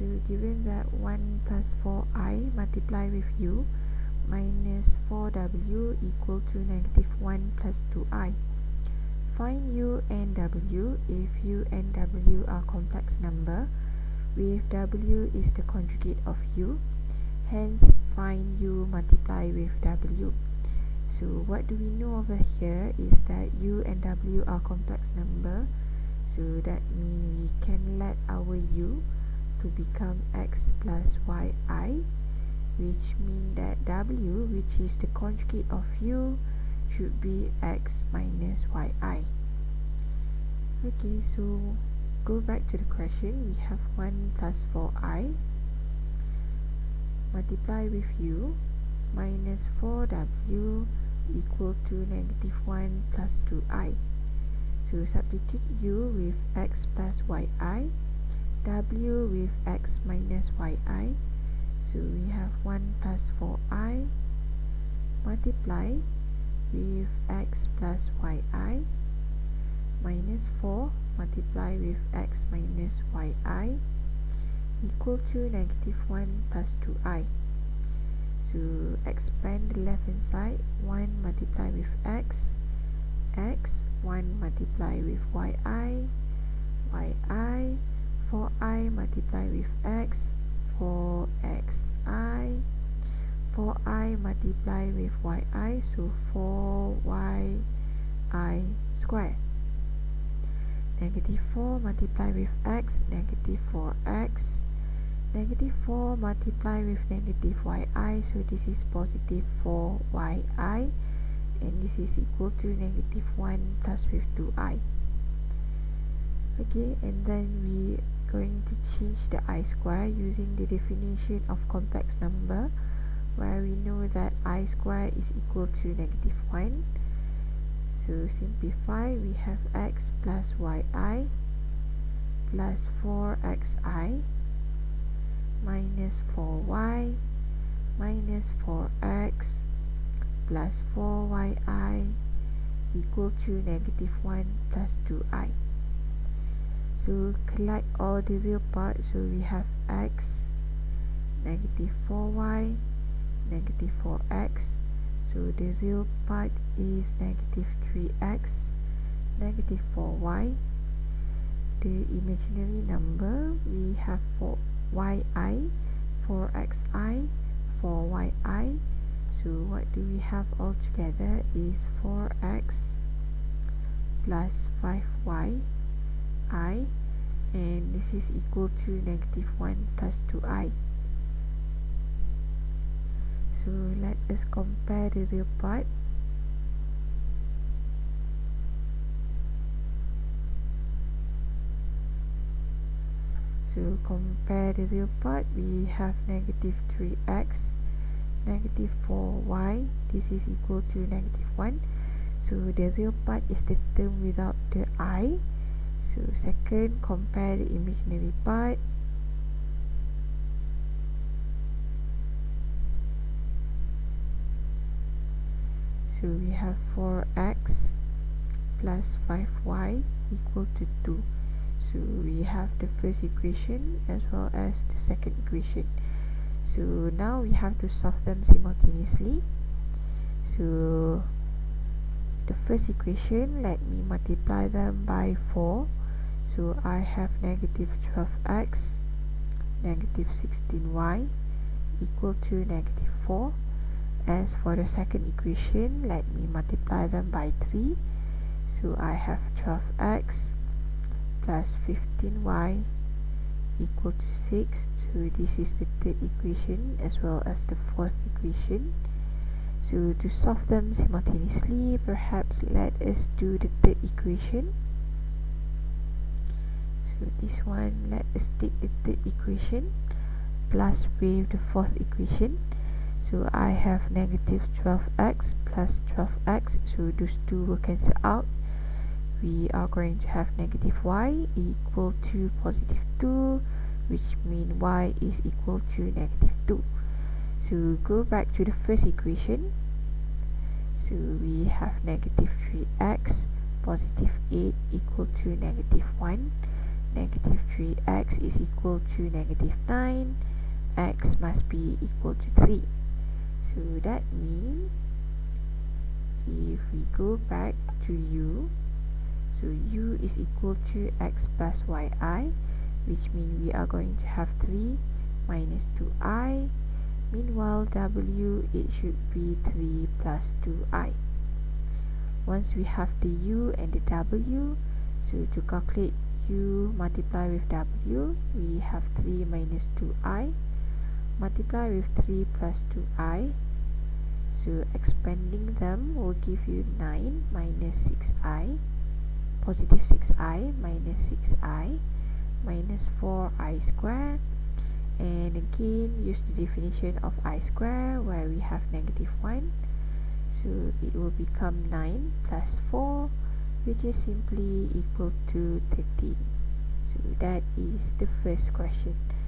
So given that 1 plus 4i multiply with u minus 4w equal to negative 1 plus 2i. Find u and w if u and w are complex number, with w is the conjugate of u, hence find u multiply with w. So what do we know over here is that u and w are complex number, so that means we can let our u to become x plus yi, which means that w, which is the conjugate of u, should be x minus yi. Okay, so go back to the question. We have 1 plus 4i multiply with u minus 4w equal to negative 1 plus 2i. So substitute u with x plus yi, w with x minus yi. So we have 1 plus 4i multiply with x plus yi minus 4 multiply with x minus yi equal to negative 1 plus 2i. So expand the left hand side, 1 multiply with x, 1 multiply with yi, 4i multiply with x, 4xi, 4i multiply with yi, so 4yi square. Negative 4 multiply with x, negative 4x, negative 4 multiply with negative yi, so this is positive 4yi, and this is equal to negative 1 plus with 2i. Okay, and then we going to change the I square using the definition of complex number, where we know that I square is equal to negative 1. So simplify, we have x plus yi plus 4xi minus 4y minus 4x plus 4yi equal to negative 1 plus 2i. So collect all the real parts, so we have x, negative 4y, negative 4x, so the real part is negative 3x, negative 4y. The imaginary number, we have 4yi, 4xi, 4yi, so what do we have all together is 4x plus 5y, and this is equal to negative 1 plus 2i. So let us compare the real part. So compare the real part, we have negative 3x, negative 4y, this is equal to negative 1. So the real part is the term without the I. So second, compare the imaginary part. So we have 4x plus 5y equal to 2. So we have the first equation as well as the second equation. So now we have to solve them simultaneously. So the first equation, let me multiply them by 4. So I have negative 12x, negative 16y equal to negative 4. As for the second equation, let me multiply them by 3. So I have 12x plus 15y equal to 6. So this is the third equation as well as the fourth equation. So to solve them simultaneously, perhaps let us do the third equation. So this one, let us take the third equation plus with the fourth equation. So I have negative 12x plus 12x, so those two will cancel out. We are going to have negative y equal to positive 2, which means y is equal to negative 2. So go back to the first equation. So we have negative 3x, positive 8 equal to negative 1. negative 3x is equal to negative 9, x must be equal to 3. So that means if we go back to u, so u is equal to x plus yi, which means we are going to have 3 minus 2i. Meanwhile, w, it should be 3 plus 2i. Once we have the u and the w, so to calculate u multiply with w, we have 3 minus 2i multiply with 3 plus 2i. So expanding them will give you 9 minus 6i, positive 6i minus 6i minus 4i squared. And again, use the definition of I square where we have negative 1. So it will become 9 plus 4, which is simply equal to 13. So that is the first question.